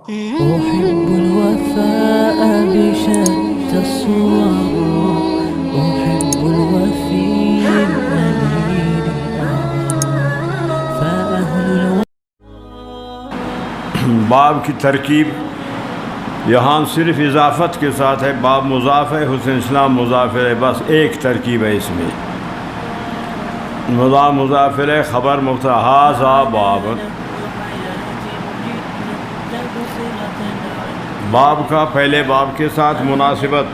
أحب الوفاء بشتى الصور، أحب الوفي الأمين فأهل باب کی ترکیب یہاں صرف اضافت کے ساتھ ہے. باب مضاف ہے، حسن اسلام مضاف ہے، بس ایک ترکیب ہے اس میں. مضاف ہے، خبر مبتدا ھذا باب. باب کا پہلے باب کے ساتھ مناسبت.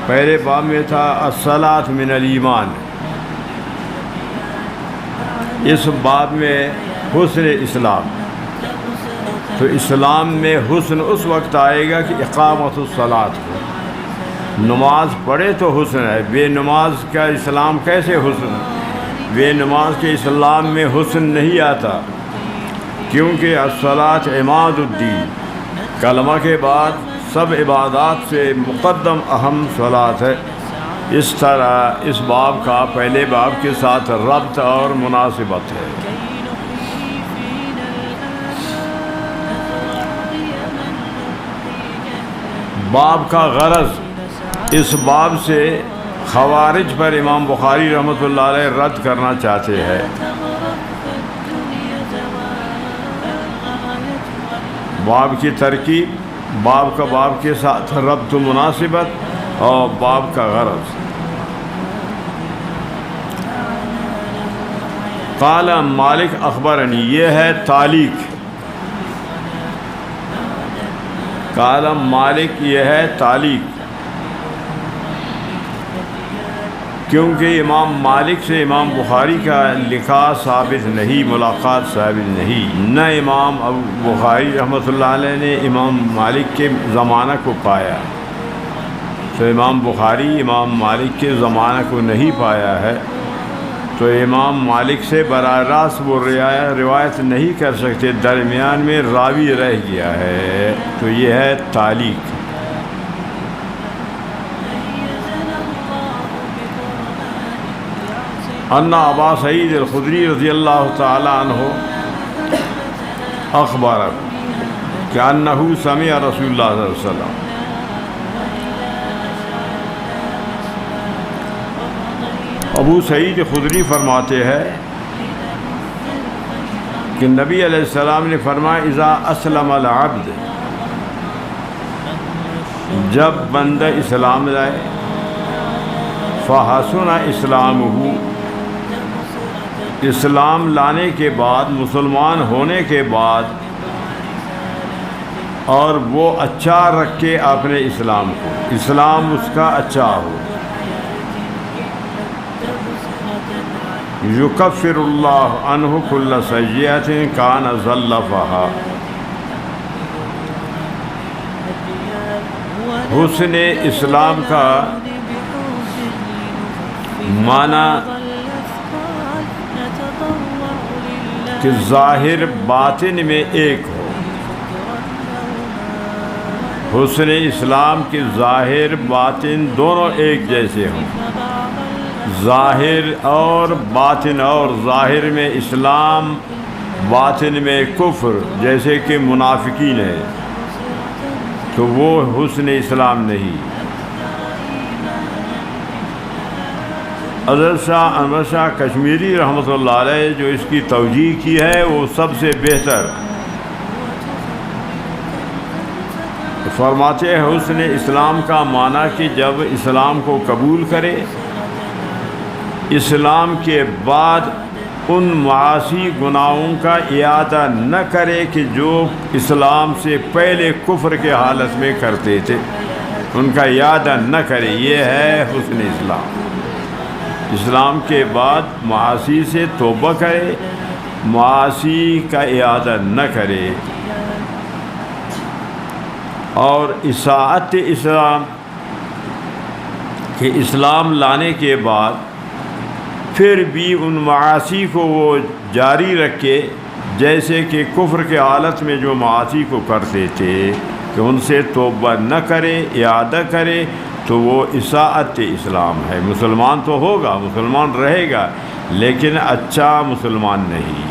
پہلے باب میں تھا الصلاۃ من الایمان، اس باب میں حسن اسلام. تو اسلام میں حسن اس وقت آئے گا کہ اقامت الصلاۃ ہو، نماز پڑھے تو حسن ہے. بے نماز کا اسلام کیسے حسن؟ بے نماز کے اسلام میں حسن نہیں آتا، کیونکہ الصلاۃ عماد الدین، کلمہ کے بعد سب عبادات سے مقدم اہم صلاۃ ہے. اس طرح اس باب کا پہلے باب کے ساتھ ربط اور مناسبت ہے. باب کا غرض، اس باب سے خوارج پر امام بخاری رحمۃ اللہ علیہ رد کرنا چاہتے ہیں. باب کی ترکیب، باب کا باب کے ساتھ ربط و مناسبت، اور باب کا غرض. قال مالک اخبرنی، یہ ہے تعلیق. قال مالک، یہ ہے تعلیق، کیونکہ امام مالک سے امام بخاری کا لکھا ثابت نہیں، ملاقات ثابت نہیں. نہ امام ابو بخاری رحمۃ اللہ علیہ نے امام مالک کے زمانہ کو پایا، تو امام بخاری امام مالک کے زمانہ کو نہیں پایا ہے، تو امام مالک سے براہ راست وہ روایت نہیں کر سکتے، درمیان میں راوی رہ گیا ہے. تو یہ ہے تعلیق. ان ابا سعید الخدری رضی اللہ تعالی عنہ اخبر کہ انہ سمع رسول اللہ صلی اللہ علیہ وسلم، ابو سعید خدری فرماتے ہیں کہ نبی علیہ السلام نے فرمایا اذا اسلم العبد، جب بندہ اسلام لائے، فحسن اسلامہ، اسلام لانے کے بعد، مسلمان ہونے کے بعد، اور وہ اچھا رکھے اپنے اسلام کو، اسلام اس کا اچھا ہو، یکفر اللہ عنہ کل سیئۃ کان زلفہا. حسن اسلام کا معنی کہ ظاہر باطن میں ایک ہو. حسن اسلام کے ظاہر باطن دونوں ایک جیسے ہوں، ظاہر اور باطن، اور ظاہر میں اسلام، باطن میں کفر، جیسے کہ منافقین ہے، تو وہ حسن اسلام نہیں. حضرت شاہ انور شاہ کشمیری رحمۃ اللہ علیہ جو اس کی توجیہ کی ہے وہ سب سے بہتر. فرماتے ہیں حسن اسلام کا معنی کہ جب اسلام کو قبول کرے، اسلام کے بعد ان معاصی گناہوں کا اعادہ نہ کرے کہ جو اسلام سے پہلے کفر کے حالت میں کرتے تھے، ان کا اعادہ نہ کرے. یہ ہے حسن اسلام. اسلام کے بعد معاصی سے توبہ کرے، معاصی کا اعادہ نہ کرے. اور اطاعت اسلام کہ اسلام لانے کے بعد پھر بھی ان معاصی کو وہ جاری رکھے، جیسے کہ کفر کے حالت میں جو معاصی کو کرتے تھے، کہ ان سے توبہ نہ کرے، اعادہ کرے، تو وہ اطاعت اسلام ہے. مسلمان تو ہوگا، مسلمان رہے گا، لیکن اچھا مسلمان نہیں.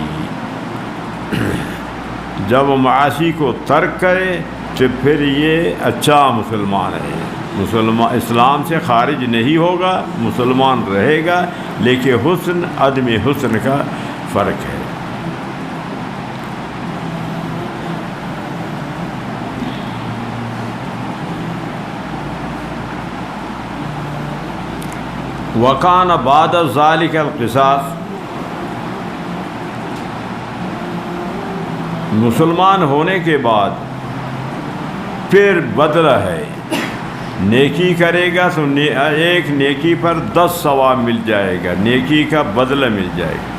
جب وہ معاصی کو ترک کرے تو پھر یہ اچھا مسلمان ہے، مسلمان اسلام سے خارج نہیں ہوگا، مسلمان رہے گا، لیکن حسن عدم حسن کا فرق ہے۔ وکان بعد ذالک القصاص، مسلمان ہونے کے بعد پھر بدلہ ہے، نیکی کرے گا تو ایک نیکی پر 10 ثواب مل جائے گا، نیکی کا بدلہ مل جائے گا،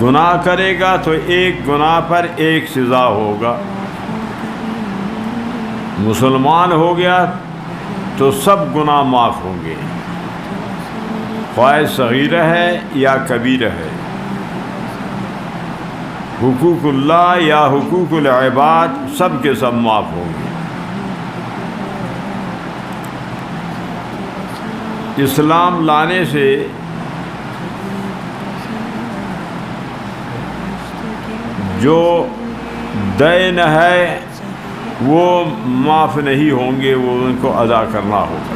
گناہ کرے گا تو ایک گناہ پر ایک سزا ہوگا، مسلمان ہو گیا تو سب گناہ معاف ہوں گے، خواہ صغیرہ ہے یا کبیرہ ہے، حقوق اللہ یا حقوق العباد سب کے سب معاف ہوں گے۔ اسلام لانے سے جو دین ہے وہ معاف نہیں ہوں گے، وہ ان کو ادا کرنا ہوگا،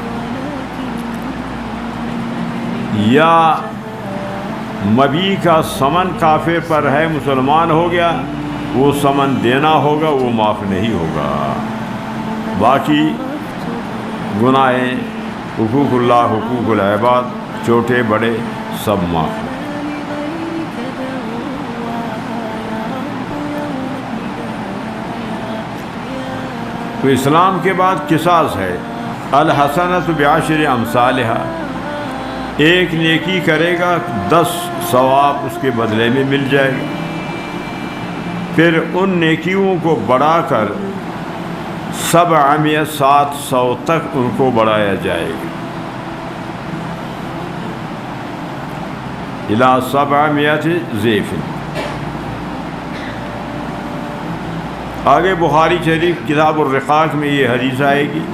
یا مبی کا سمن کافر پر ہے، مسلمان ہو گیا، وہ سمن دینا ہوگا، وہ معاف نہیں ہوگا، باقی گناہ حقوق اللہ حقوق العباد چھوٹے بڑے سب معاف ہیں۔ تو اسلام کے بعد قصاص ہے، الحسنۃ بعشر امثالھا، ایک نیکی کرے گا 10 ثواب اس کے بدلے میں مل جائے گا، پھر ان نیکیوں کو بڑھا کر 700 تک ان کو بڑھایا جائے گا، الی 700 ضعف۔ آگے بخاری شریف کتاب الرقاق میں یہ حدیث آئے گی،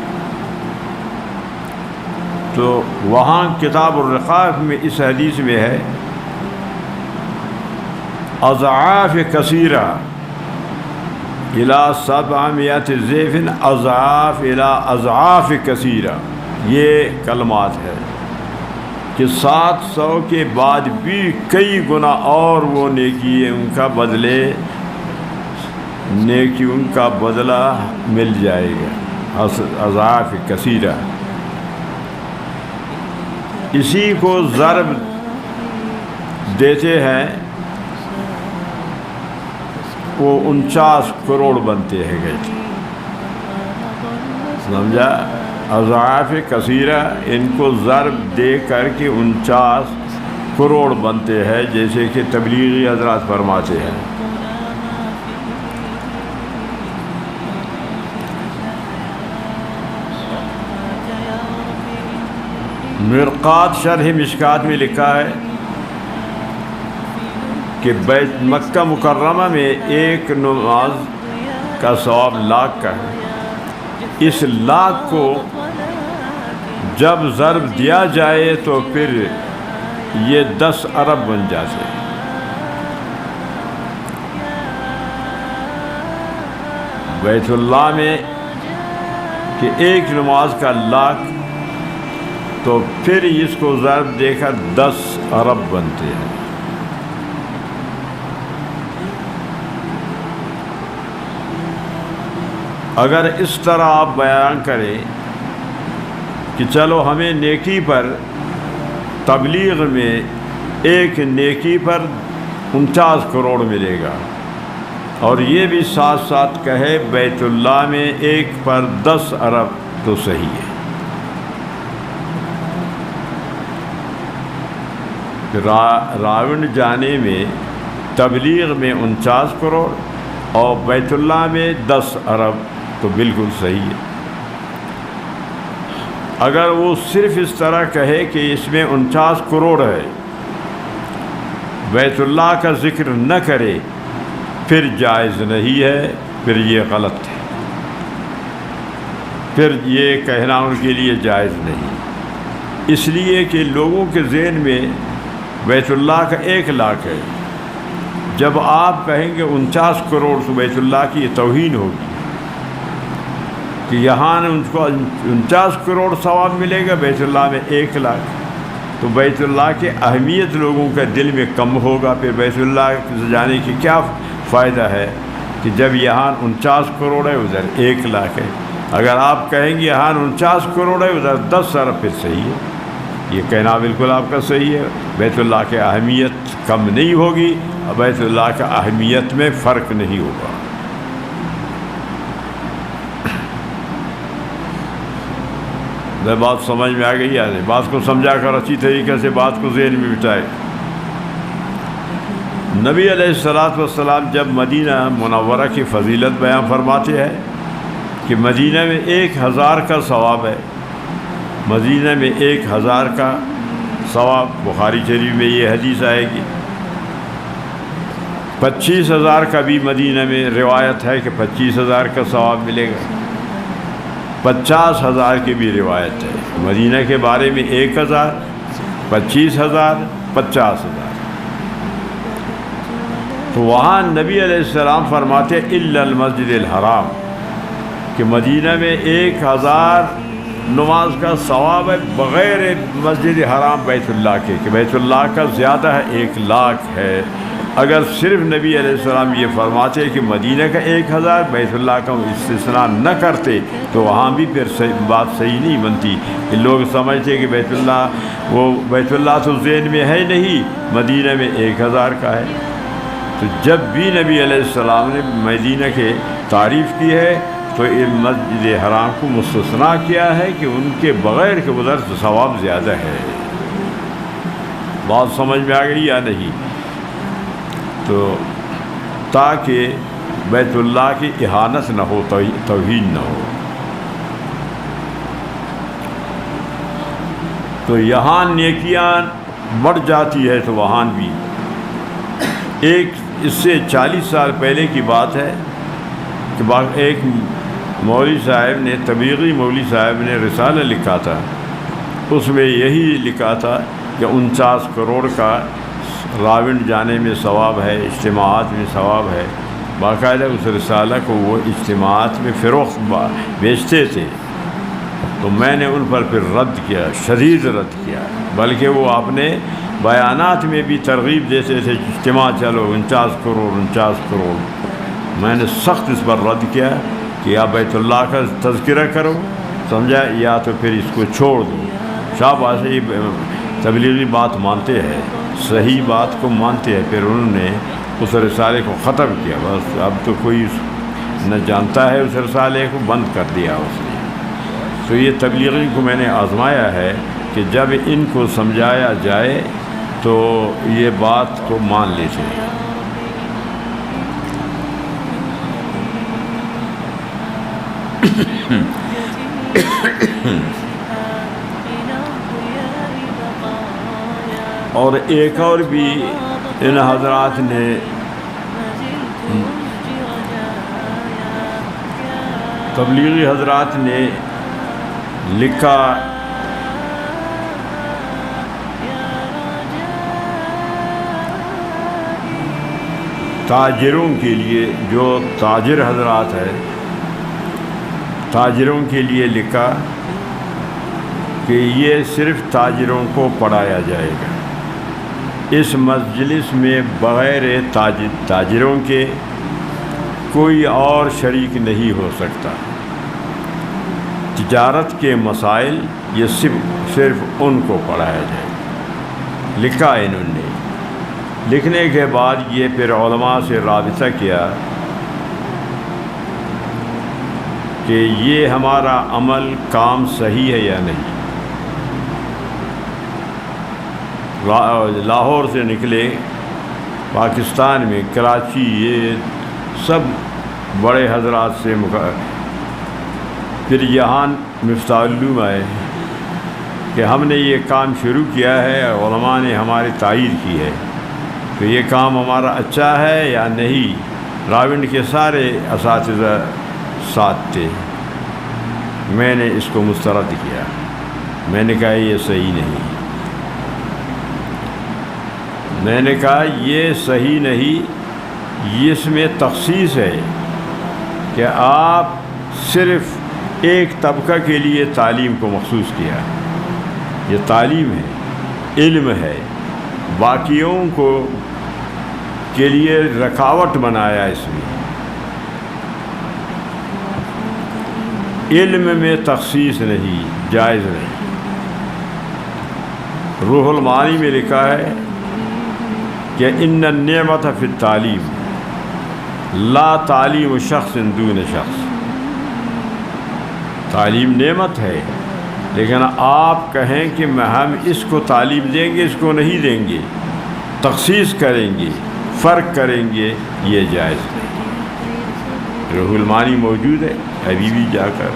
تو وہاں کتاب الرقاق میں اس حدیث میں ہے اضعاف کثیرہ الی 700 ضعف، اضعاف الی اضعاف کثیرہ، یہ کلمات ہے کہ 700 کے بعد بھی کئی گنا اور وہ نیکی ہے، ان کا بدلے نیکی ان کا بدلہ مل جائے گا، اضعاف کثیرہ۔ اسی کو ضرب دیتے ہیں، وہ 49 کروڑ بنتے ہیں گئے، سمجھا؟ اضعاف کثیرہ، ان کو ضرب دے کر کے 49 کروڑ بنتے ہیں، جیسے کہ تبلیغی حضرات فرماتے ہیں۔ مرقات شرح مشکات میں لکھا ہے کہ بیت مکہ مکرمہ میں ایک نماز کا ثواب 1,00,000 کا ہے، اس 1,00,000 کو جب ضرب دیا جائے تو پھر یہ 10 ارب بن جاتے ہیں۔ بیت اللہ میں کہ ایک نماز کا 1,00,000، تو پھر اس کو ضرب دے کر 10 ارب بنتے ہیں۔ اگر اس طرح آپ بیان کریں کہ چلو ہمیں نیکی پر تبلیغ میں ایک نیکی پر 49 کروڑ ملے گا، اور یہ بھی ساتھ ساتھ کہے بیت اللہ میں ایک پر 10 ارب، تو صحیح ہے۔ راون جانے میں تبلیغ میں 49 کروڑ اور بیت اللہ میں 10 ارب، تو بالکل صحیح ہے۔ اگر وہ صرف اس طرح کہے کہ اس میں 49 کروڑ ہے، بیت اللہ کا ذکر نہ کرے، پھر جائز نہیں ہے، پھر یہ غلط ہے، پھر یہ کہنا ان کے لیے جائز نہیں، اس لیے کہ لوگوں کے ذہن میں بیت اللہ کا 1,00,000 ہے، جب آپ کہیں گے 49 کروڑ تو بیت اللہ کی یہ توہین ہوگی کہ یہاں ان کو 49 کروڑ ثواب ملے گا، بیت اللہ میں 1 لاکھ، تو بیت اللہ کی اہمیت لوگوں کے دل میں کم ہوگا، پھر بیت اللہ جانے کی کیا فائدہ ہے کہ جب یہاں 49 کروڑ ہے ادھر 1 لاکھ ہے۔ اگر آپ کہیں گے یہاں 49 کروڑ ہے ادھر 10 ارب، پھر صحیح ہے، یہ کہنا بالکل آپ کا صحیح ہے۔ بیت اللہ کی اہمیت کم نہیں ہوگی اور بیت اللہ کی اہمیت میں فرق نہیں ہوگا۔ بات سمجھ میں آ گئی یا نہیں؟ بات کو سمجھا کر اچھی طریقے سے بات کو ذہن میں بٹھائے۔ نبی علیہ السلام جب مدینہ منورہ کی فضیلت بیان فرماتے ہیں کہ مدینہ میں 1000 کا ثواب ہے، مدینہ میں 1000 کا ثواب، بخاری شریف میں یہ حدیث آئے گی۔ 25,000 کا بھی مدینہ میں روایت ہے کہ 25,000 کا ثواب ملے گا، 50,000 کی بھی روایت ہے۔ مدینہ کے بارے میں 1000، 25,000، 50,000۔ تو وہاں نبی علیہ السلام فرماتے الا المسجد الحرام کہ مدینہ میں 1000 نماز کا ثواب ہے بغیر مسجد حرام بیت اللہ کے، کہ بیت اللہ کا زیادہ ہے 1 لاکھ ہے۔ اگر صرف نبی علیہ السلام یہ فرماتے کہ مدینہ کا 1000 بیت اللہ کا استثناء نہ کرتے تو وہاں بھی پھر بات صحیح نہیں بنتی کہ لوگ سمجھتے کہ بیت اللہ تو ذہن میں ہے نہیں، مدینہ میں 1000 کا ہے۔ تو جب بھی نبی علیہ السلام نے مدینہ کے تعریف کی ہے تو مسجد حرام کو مستثنیٰ کیا ہے کہ ان کے بغیر کے ادھر ثواب زیادہ ہے۔ بات سمجھ میں آ گئی یا نہیں؟ تو تاکہ بیت اللہ کی اہانت نہ ہو، توہین نہ ہو۔ تو یہاں نیکیاں بڑھ جاتی ہے تو وہاں بھی اس سے 40 سال پہلے کی بات ہے کہ ایک مولوی صاحب نے، تبلیغی مولوی صاحب نے رسالہ لکھا تھا، اس میں یہی لکھا تھا کہ 49 کروڑ کا راونڈ جانے میں ثواب ہے، اجتماعات میں ثواب ہے۔ باقاعدہ اس رسالہ کو وہ اجتماعات میں فروخت بیچتے تھے، تو میں نے ان پر پھر رد کیا، شدید رد کیا، بلکہ وہ اپنے بیانات میں بھی ترغیب دیتے تھے اجتماع چلو 49 کروڑ 49 کروڑ۔ میں نے سخت اس پر رد کیا کہ یا بیت اللہ کا تذکرہ کرو، سمجھا، یا تو پھر اس کو چھوڑ دو۔ شاباش، یہ تبلیغی بات مانتے ہیں، صحیح بات کو مانتے ہیں۔ پھر انہوں نے اس رسالے کو ختم کیا، بس اب تو کوئی نہ جانتا ہے، اس رسالے کو بند کر دیا اس نے۔ تو یہ تبلیغی کو میں نے آزمایا ہے کہ جب ان کو سمجھایا جائے تو یہ بات کو مان لیتے ہیں۔ اور ایک اور بھی ان حضرات نے تبلیغی حضرات نے لکھا تاجروں کے لیے، جو تاجر حضرات ہیں، تاجروں کے لیے لکھا کہ یہ صرف تاجروں کو پڑھایا جائے گا، اس مجلس میں بغیر تاجروں کے کوئی اور شریک نہیں ہو سکتا۔ تجارت کے مسائل یہ صرف ان کو پڑھایا جائے، لکھا انہوں نے۔ لکھنے کے بعد یہ پھر علماء سے رابطہ کیا کہ یہ ہمارا عمل کام صحیح ہے یا نہیں۔ لاہور سے نکلے، پاکستان میں کراچی، یہ سب بڑے حضرات سے پھر یہاں مفتاح العلوم آئے کہ ہم نے یہ کام شروع کیا ہے، علماء نے ہماری تائید کی ہے، تو یہ کام ہمارا اچھا ہے یا نہیں۔ راونڈ کے سارے اساتذہ ساتھ تھے، میں نے اس کو مسترد کیا، میں نے کہا یہ صحیح نہیں، میں نے کہا یہ صحیح نہیں، یہ اس میں تخصیص ہے کہ آپ صرف ایک طبقہ کے لیے تعلیم کو مخصوص کیا. یہ تعلیم ہے، علم ہے، باقیوں کو کے لیے رکاوٹ بنایا اس میں. علم میں تخصیص نہیں، جائز نہیں. روح المعانی میں لکھا ہے کہ ان النعمت فی التعلیم لا تعلیم شخص دون شخص. تعلیم نعمت ہے، لیکن آپ کہیں کہ ہم اس کو تعلیم دیں گے، اس کو نہیں دیں گے، تخصیص کریں گے، فرق کریں گے، یہ جائز نہیں. روح المعانی موجود ہے، ابھی بھی جا کر.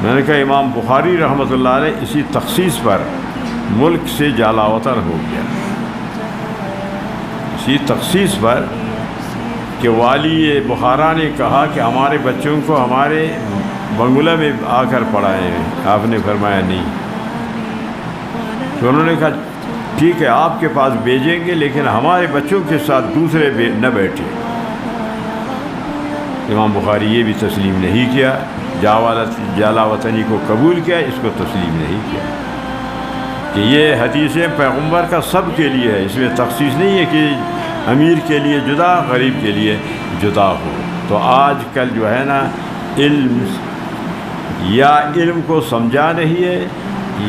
میں نے کہا امام بخاری رحمۃ اللہ علیہ اسی تخصیص پر ملک سے جلاوطن ہو گیا. اسی تخصیص پر کہ والی بخارا نے کہا کہ ہمارے بچوں کو ہمارے بنگلہ میں آ کر پڑھائیں. آپ نے فرمایا نہیں. تو انہوں نے کہا ٹھیک ہے آپ کے پاس بھیجیں گے، لیکن ہمارے بچوں کے ساتھ دوسرے نہ بیٹھے. امام بخاری یہ بھی تسلیم نہیں کیا، جالا وطنی کو قبول کیا، اس کو تسلیم نہیں کیا. کہ یہ حدیثیں پیغمبر کا سب کے لیے ہے، اس میں تخصیص نہیں ہے کہ امیر کے لیے جدا، غریب کے لیے جدا ہو. تو آج کل جو ہے نا علم یا علم کو سمجھا نہیں ہے،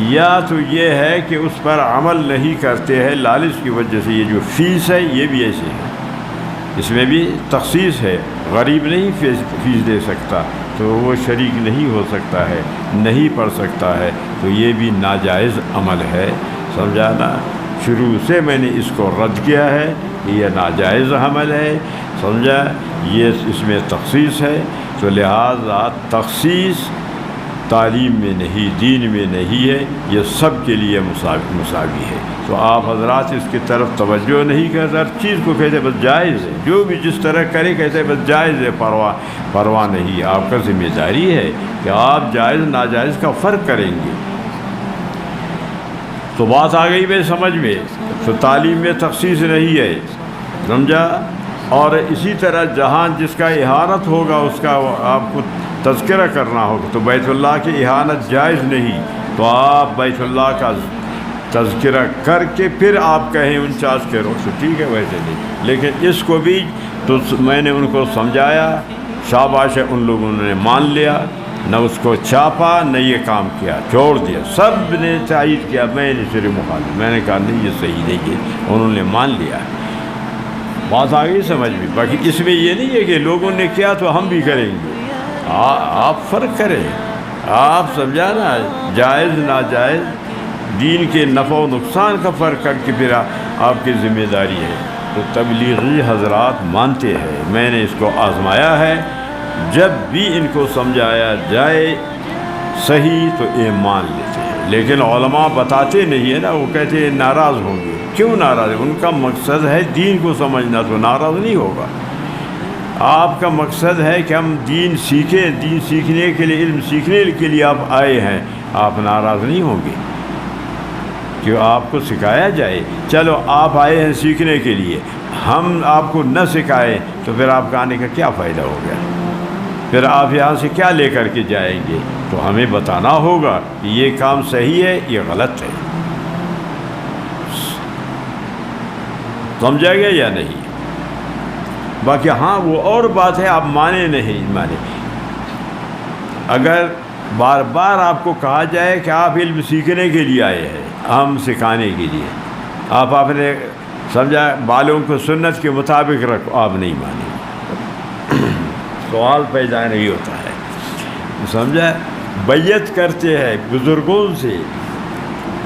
یا تو یہ ہے کہ اس پر عمل نہیں کرتے ہیں لالچ کی وجہ سے. یہ جو فیس ہے یہ بھی ایسے ہے، اس میں بھی تخصیص ہے. غریب نہیں فیس دے سکتا تو وہ شریک نہیں ہو سکتا ہے، نہیں پڑھ سکتا ہے، تو یہ بھی ناجائز عمل ہے. سمجھانا شروع سے میں نے اس کو رد کیا ہے، یہ ناجائز عمل ہے. سمجھا، یہ اس میں تخصیص ہے. تو لہذا تخصیص تعلیم میں نہیں، دین میں نہیں ہے، یہ سب کے لیے مساوی ہے. تو آپ حضرات اس کی طرف توجہ نہیں کرتے، ہر چیز کو کہتے بس جائز ہے، جو بھی جس طرح کرے کہتے بس جائز ہے، پرواہ نہیں. آپ کا ذمہ داری ہے کہ آپ جائز ناجائز کا فرق کریں گے. تو بات آ گئی میں سمجھ میں. تو تعلیم میں تخصیص نہیں ہے، سمجھا. اور اسی طرح جہاں جس کا احانت ہوگا اس کا آپ کو تذکرہ کرنا ہوگا، تو بیت اللہ کی احانت جائز نہیں. تو آپ بیت اللہ کا تذکرہ کر کے پھر آپ کہیں 49 کرو تو ٹھیک ہے، ویسے نہیں. لیکن اس کو بھی تو میں نے ان کو سمجھایا، شاباش ہے، ان لوگوں نے مان لیا، نہ اس کو چھاپا نہ یہ کام کیا، چھوڑ دیا. سب نے تائید کیا، میں نے صرف مخالف. میں نے کہا نہیں یہ صحیح نہیں ہے، انہوں نے مان لیا. بات آ گئی سمجھ میں. باقی اس میں یہ نہیں ہے کہ لوگوں نے کیا تو ہم بھی کریں گے. آپ فرق کریں، آپ سمجھانا جائز ناجائز، دین کے نفع و نقصان کا فرق کر کے پھر آپ کی ذمہ داری ہے. تو تبلیغی حضرات مانتے ہیں، میں نے اس کو آزمایا ہے. جب بھی ان کو سمجھایا جائے صحیح تو یہ مان لیتے ہیں، لیکن علماء بتاتے نہیں ہیں نا. وہ کہتے ہیں ناراض ہوں گے. کیوں ناراض ہے؟ ان کا مقصد ہے دین کو سمجھنا، تو ناراض نہیں ہوگا. آپ کا مقصد ہے کہ ہم دین سیکھیں، دین سیکھنے کے لیے، علم سیکھنے کے لیے آپ آئے ہیں، آپ ناراض نہیں ہوں گے کہ آپ کو سکھایا جائے. چلو آپ آئے ہیں سیکھنے کے لیے، ہم آپ کو نہ سکھائے تو پھر آپ کا آنے کا کیا فائدہ ہو گیا؟ پھر آپ یہاں سے کیا لے کر کے جائیں گے؟ تو ہمیں بتانا ہوگا کہ یہ کام صحیح ہے، یہ غلط ہے. سمجھا گیا یا نہیں؟ باقی ہاں وہ اور بات ہے، آپ مانے نہیں مانے. اگر بار بار آپ کو کہا جائے کہ آپ علم سیکھنے کے لیے آئے ہیں، ہم سکھانے کے لیے، آپ نے سمجھا بالوں کو سنت کے مطابق رکھو، آپ نہیں مانے، سوال پیدا نہیں ہوتا ہے. سمجھا، بیعت کرتے ہیں بزرگوں سے،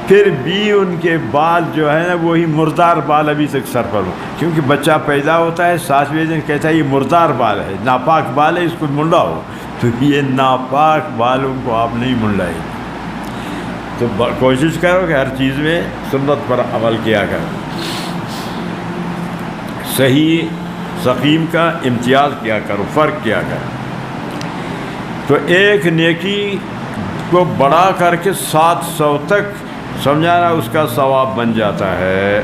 پھر بھی ان کے بال جو ہے نا وہی مردار بال ابھی تک سر پر ہو. کیونکہ بچہ پیدا ہوتا ہے 7ویں دن کہتا ہے یہ مردار بال ہے، ناپاک بال ہے، اس کو منڈا ہو. تو یہ ناپاک بالوں کو آپ نہیں منڈائیں. تو کوشش کرو کہ ہر چیز میں سنت پر عمل کیا کرو، صحیح سقیم کا امتیاز کیا کرو، فرق کیا کرو. تو ایک نیکی کو بڑا کر کے 700 تک سمجھانا اس کا ثواب بن جاتا ہے.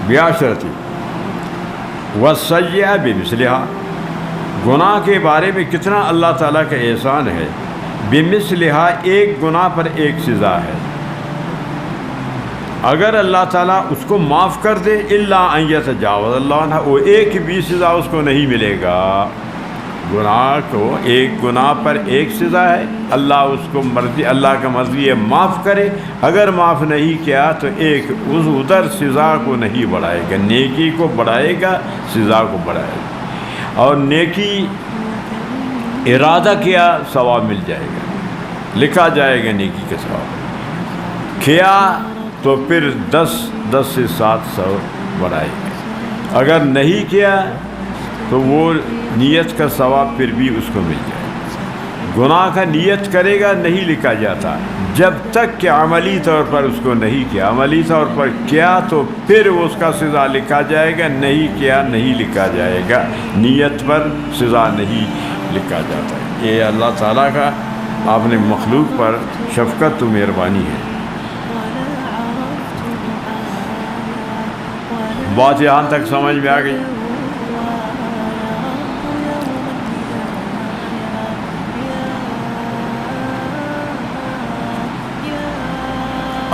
بیاشرتی والسیئہ بمثلہا، گناہ کے بارے میں کتنا اللہ تعالیٰ کا احسان ہے، بمثلہا ایک گناہ پر ایک سزا ہے. اگر اللہ تعالیٰ اس کو معاف کر دے الا ان یتجاوز اللہ عنہ، وہ ایک بھی سزا اس کو نہیں ملے گا. گناہ کو ایک گناہ پر ایک سزا ہے، اللہ اس کو مرضی، اللہ کا مرضی ہے معاف کرے. اگر معاف نہیں کیا تو ایک ادھر سزا کو نہیں بڑھائے گا، نیکی کو بڑھائے گا، سزا کو بڑھائے گا. اور نیکی ارادہ کیا ثواب مل جائے گا، لکھا جائے گا نیکی کے ثواب. کیا تو پھر 10 سے 700 بڑھائے گا. اگر نہیں کیا تو وہ نیت کا ثواب پھر بھی اس کو مل جائے. گناہ کا نیت کرے گا نہیں لکھا جاتا جب تک کہ عملی طور پر اس کو نہیں کیا. عملی طور پر کیا تو پھر اس کا سزا لکھا جائے گا، نہیں کیا نہیں لکھا جائے گا. نیت پر سزا نہیں لکھا جاتا. یہ اللہ تعالیٰ کا آپ نے مخلوق پر شفقت و مہربانی ہے. بات یہاں تک سمجھ میں آ گئی.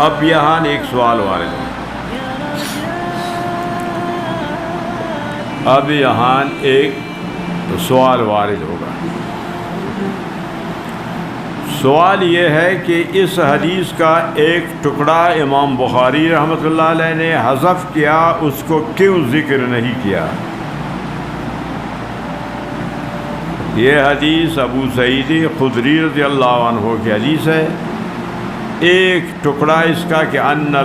اب یہاں ایک سوال وارد ہے. اب یہاں ایک سوال وارد ہوگا. سوال یہ ہے کہ اس حدیث کا ایک ٹکڑا امام بخاری رحمۃ اللہ علیہ نے حذف کیا، اس کو کیوں ذکر نہیں کیا؟ یہ حدیث ابو سعید خدری رضی اللہ عنہ کی حدیث ہے. ایک ٹکڑا اس کا کہ ان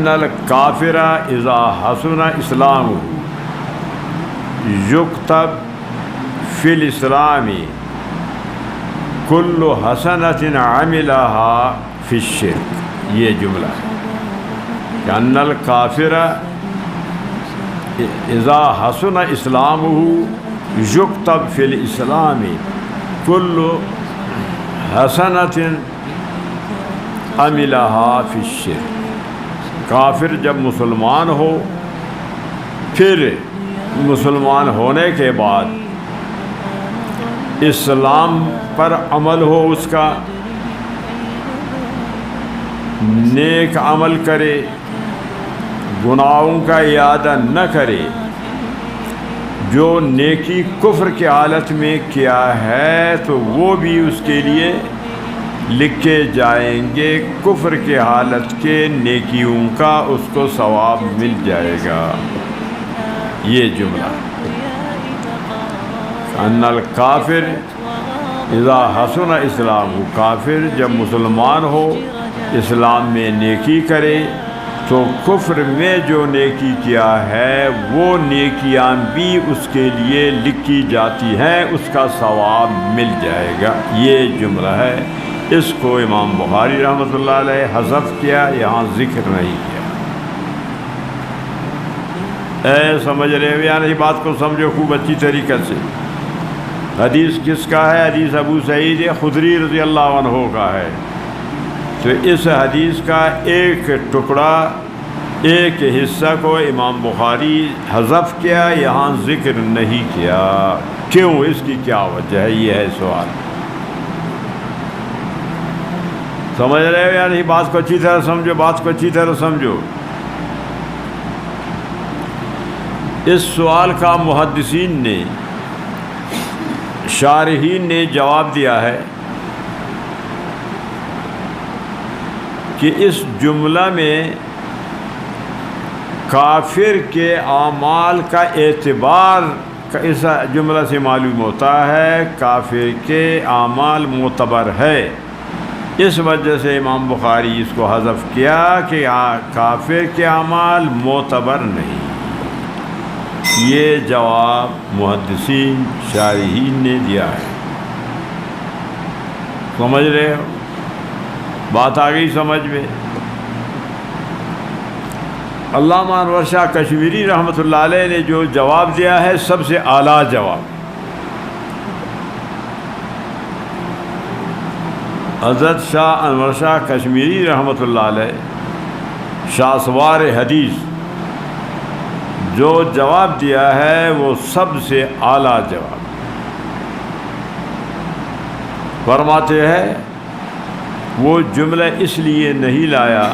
الکافر اذا حسن اسلامہ یکتب فی الاسلام کل حسنۃ عملہا فی الشرک. یہ جملہ ہے کہ ان الکافر اذا حسن اسلامہ یکتب فی الاسلام کل حسنۃ عملہا فی الشرک. کافر جب مسلمان ہو، پھر مسلمان ہونے کے بعد اسلام پر عمل ہو، اس کا نیک عمل کرے، گناہوں کا اعادہ نہ کرے، جو نیکی کفر کی حالت میں کیا ہے تو وہ بھی اس کے لیے لکھے جائیں گے. کفر کی حالت کے نیکیوں کا اس کو ثواب مل جائے گا. یہ جملہ ان الکافر اذا حسن اسلام، کافر جب مسلمان ہو، اسلام میں نیکی کرے تو کفر میں جو نیکی کیا ہے وہ نیکیاں بھی اس کے لیے لکھی جاتی ہیں، اس کا ثواب مل جائے گا. یہ جملہ ہے. اس کو امام بخاری رحمۃ اللہ علیہ حذف کیا، یہاں ذکر نہیں کیا. سمجھ رہے ہو یا نہیں؟ بات کو سمجھو خوب اچھی طریقے سے. حدیث کس کا ہے؟ حدیث ابو سعید خدری رضی اللہ عنہ کا ہے. تو اس حدیث کا ایک ٹکڑا، ایک حصہ کو امام بخاری حذف کیا، یہاں ذکر نہیں کیا. کیوں؟ اس کی کیا وجہ ہے؟ یہ ہے سوال. سمجھ رہے ہو یا نہیں؟ بات کو اچھی طرح سمجھو، بات کو اچھی طرح سمجھو. اس سوال کا محدثین نے، شارحین نے جواب دیا ہے کہ اس جملہ میں کافر کے اعمال کا اعتبار اس جملہ سے معلوم ہوتا ہے. کافر کے اعمال معتبر ہے، اس وجہ سے امام بخاری اس کو حذف کیا کہ کافر کے اعمال معتبر نہیں. یہ جواب محدثین شارحین نے دیا ہے. سمجھ رہے ہو؟ بات آ گئی سمجھ میں؟ علامہ انور شاہ کشمیری رحمۃ اللہ علیہ نے جو جواب دیا ہے سب سے اعلیٰ جواب. حضرت شاہ انور شاہ کشمیری رحمۃ اللہ علیہ شاسوار حدیث جو جواب دیا ہے وہ سب سے اعلیٰ جواب فرماتے ہیں وہ جملہ اس لیے نہیں لایا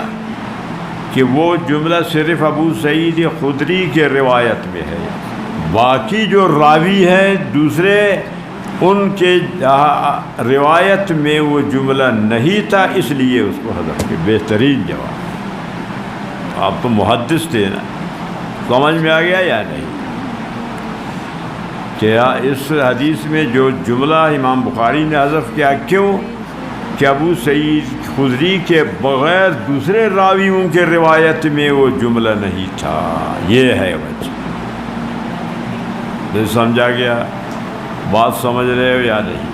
کہ وہ جملہ صرف ابو سعید خدری کے روایت میں ہے، باقی جو راوی ہیں دوسرے ان کے روایت میں وہ جملہ نہیں تھا، اس لیے اس کو حذف کے بہترین جواب۔ آپ تو محدث تھے نا، سمجھ میں آ گیا یا نہیں؟ کیا اس حدیث میں جو جملہ امام بخاری نے حذف کیا، کیوں؟ کہ ابو سعید خدری کے بغیر دوسرے راویوں کے روایت میں وہ جملہ نہیں تھا، یہ ہے وجہ۔ سمجھا گیا؟ بات سمجھ رہے ہو یا نہیں؟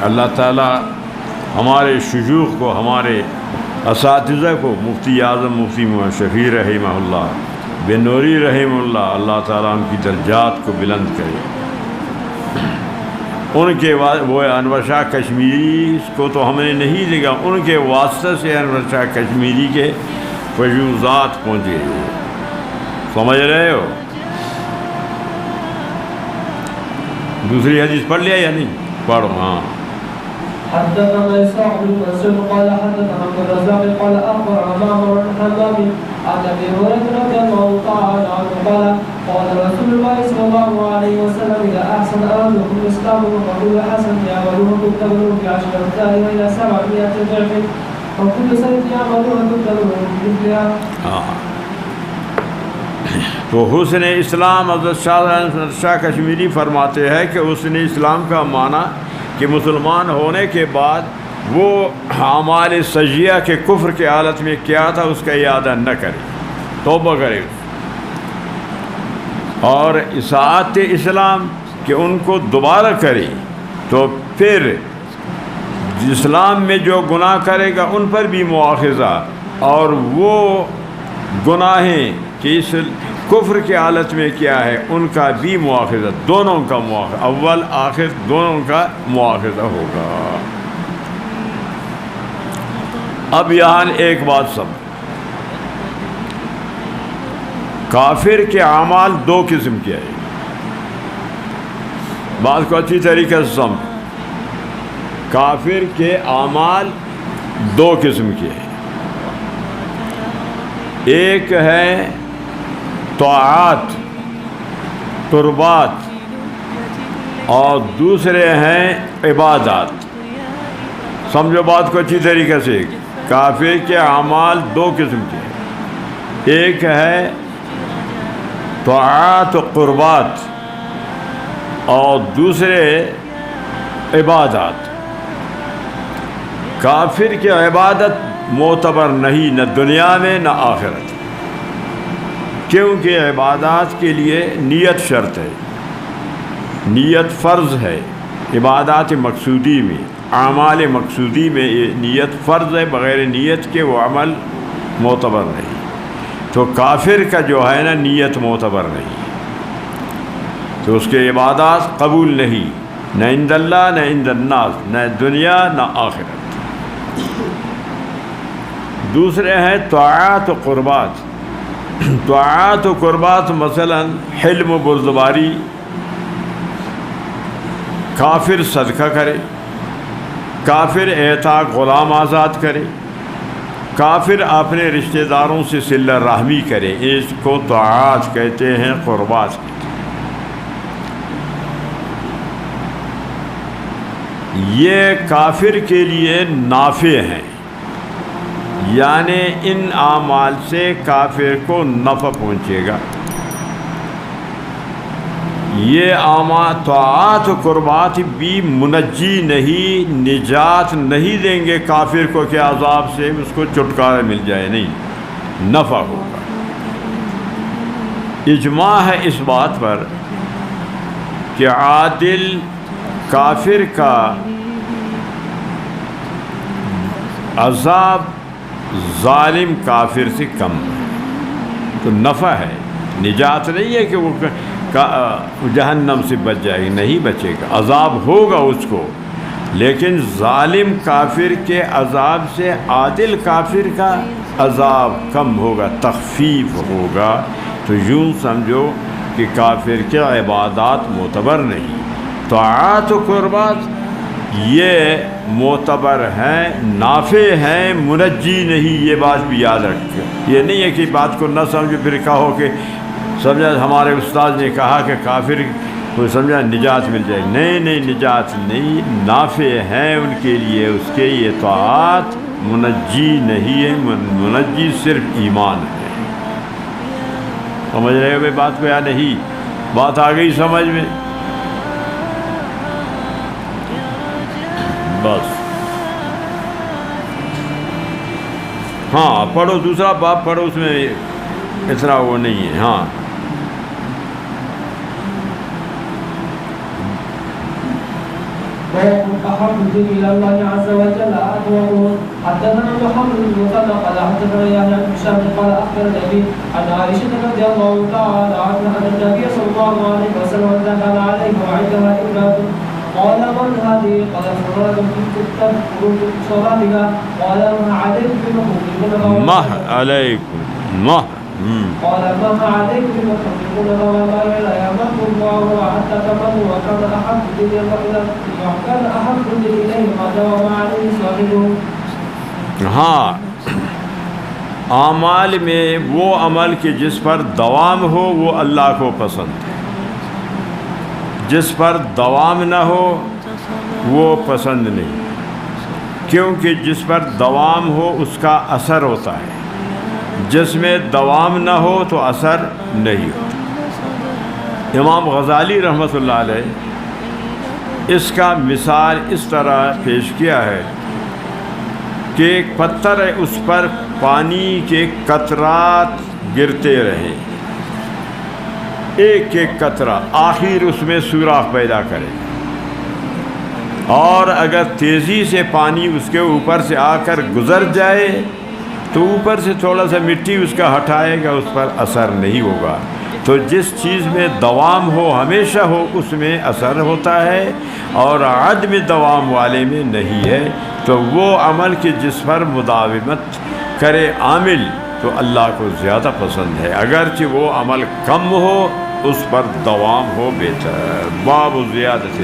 اللہ تعالیٰ ہمارے شیوخ کو، ہمارے اساتذہ کو، مفتی اعظم مفتی محمد شفیع رحمہ اللہ، بنوری رحمہ اللہ، اللہ تعالیٰ ان کی درجات کو بلند کرے۔ ان کے وہ انور شاہ کشمیری کو تو ہم نے نہیں لکھا، ان کے واسطے سے انور شاہ کشمیری کے فیوزات پہنچے۔ سمجھ رہے ہو؟ دوسری حدیث پڑھ لیا یا نہیں؟ پڑھو۔ ہاں حدثنا إسحاق بن منصور قال حدثنا عبد الرزاق قال أخبرنا معمر بن حمام عن أبي هريرة رضي الله تعالى عنه قال قال رسول الله صلى الله عليه وسلم إذا أحسن أحدكم الإسلام فكل حسن يعمله تكتب له بعشر أمثالها إلى 700 ضعف وكل سنة يعملها تكتب له بمثلها۔ تو حسن اسلام حضرت شاہ کشمیری فرماتے ہیں کہ حسن اسلام کا معنی کہ مسلمان ہونے کے بعد وہ اعمال سجیہ کے کفر کے حالت میں کیا تھا اس کا اعادہ نہ کرے، توبہ کرے، اور اطاعت اسلام کہ ان کو دوبارہ کرے، تو پھر اسلام میں جو گناہ کرے گا ان پر بھی مواخذہ، اور وہ گناہیں کہ اس کفر کی حالت میں کیا ہے ان کا بھی مواخذہ، دونوں کا مواخذہ، اول آخر دونوں کا مواخذہ ہوگا۔ اب یہاں ایک بات سمجھ، کافر کے اعمال دو قسم کے ہیں، بات کو اچھی طریقے سے سمجھ۔ کافر کے اعمال دو قسم کے ہیں، ایک ہے طاعات قربات اور دوسرے ہیں عبادات۔ سمجھو بات کو اچھی طریقے سے، کافر کے اعمال دو قسم کے ہیں، ایک ہے طاعات و قربات اور دوسرے عبادات۔ کافر کی عبادت معتبر نہیں، نہ دنیا میں نہ آخرت، کیونکہ عبادات کے لیے نیت شرط ہے، نیت فرض ہے۔ عبادات مقصودی میں، اعمال مقصودی میں نیت فرض ہے، بغیر نیت کے وہ عمل معتبر نہیں۔ تو کافر کا جو ہے نا نیت معتبر نہیں، تو اس کے عبادات قبول نہیں، نہ عند اللہ نہ عند الناس، نہ دنیا نہ آخرت۔ دوسرے ہیں طاعات و قربات۔ طاعات و قربات مثلا حلم و بردباری، کافر صدقہ کرے، کافر اعتاق غلام آزاد کرے، کافر اپنے رشتہ داروں سے صلہ رحمی کرے، اس کو طاعات کہتے ہیں، قربات کہتے ہیں۔ یہ کافر کے لیے نافع ہیں، یعنی ان اعمال سے کافر کو نفع پہنچے گا۔ یہ اعمال طاعات و قربات بھی منجی نہیں، نجات نہیں دیں گے کافر کو کہ عذاب سے اس کو چھٹکارا مل جائے، نہیں، نفع ہوگا۔ اجماع ہے اس بات پر کہ عادل کافر کا عذاب ظالم کافر سے کم ہے، تو نفع ہے، نجات نہیں ہے کہ وہ جہنم سے بچ جائے گا، نہیں بچے گا، عذاب ہوگا اس کو، لیکن ظالم کافر کے عذاب سے عادل کافر کا عذاب کم ہوگا، تخفیف ہوگا۔ تو یوں سمجھو کہ کافر کے عبادات معتبر نہیں، طاعات و قربات یہ معتبر ہیں، نافع ہیں، منجی نہیں۔ یہ بات بھی یاد رکھیں، یہ نہیں ہے کہ بات کو نہ سمجھو پھر کہو کہ سمجھا ہمارے استاد نے کہا کہ کافر کو سمجھا نجات مل جائے گی۔ نہیں نہیں، نجات نہیں، نافع ہیں ان کے لیے، اس کے یہ طاعات منجی نہیں ہے، منجی صرف ایمان ہے۔ سمجھ رہے ہو بھائی بات کو یا نہیں؟ بات آ گئی سمجھ میں؟ بس ہاں پڑھو، دوسرا باب پڑھو، اس میں اتنا وہ نہیں ہے۔ ہاں أحب إلى الله عز وجل أدوره. حدثنا محمد بن مثنى قال حدثنا يحيى بن هشام قال أخبرني أبي عن عائشة رضي الله تعالى عنها أن النبي صلى الله عليه وسلم دخل عليه وعندها ابنة قال من هذه؟ قال فرغت تذكر صلاتها قال ما عليك بمخرجون مه عليكم مه قال ما عليك بمخرجون وما لا يمن الله حتى تمنوا وكان أحب إليه ما داوم عليه صاحبه۔ ہاں اعمال میں وہ عمل کہ جس پر دوام ہو وہ اللہ کو پسند ہے، جس پر دوام نہ ہو وہ پسند نہیں، کیونکہ جس پر دوام ہو اس کا اثر ہوتا ہے، جس میں دوام نہ ہو تو اثر نہیں ہوتا۔ امام غزالی رحمۃ اللہ علیہ اس کا مثال اس طرح پیش کیا ہے کہ ایک پتھر ہے، اس پر پانی کے قطرات گرتے رہے، ایک ایک قطرہ آخر اس میں سوراخ پیدا کرے، اور اگر تیزی سے پانی اس کے اوپر سے آ کر گزر جائے تو اوپر سے تھوڑا سا مٹی اس کا ہٹائے گا، اس پر اثر نہیں ہوگا۔ تو جس چیز میں دوام ہو، ہمیشہ ہو، اس میں اثر ہوتا ہے، اور عدم دوام والے میں نہیں ہے۔ تو وہ عمل کہ جس پر مداومت کرے عامل تو اللہ کو زیادہ پسند ہے، اگرچہ وہ عمل کم ہو اس پر دوام ہو بہتر۔ باب زیادت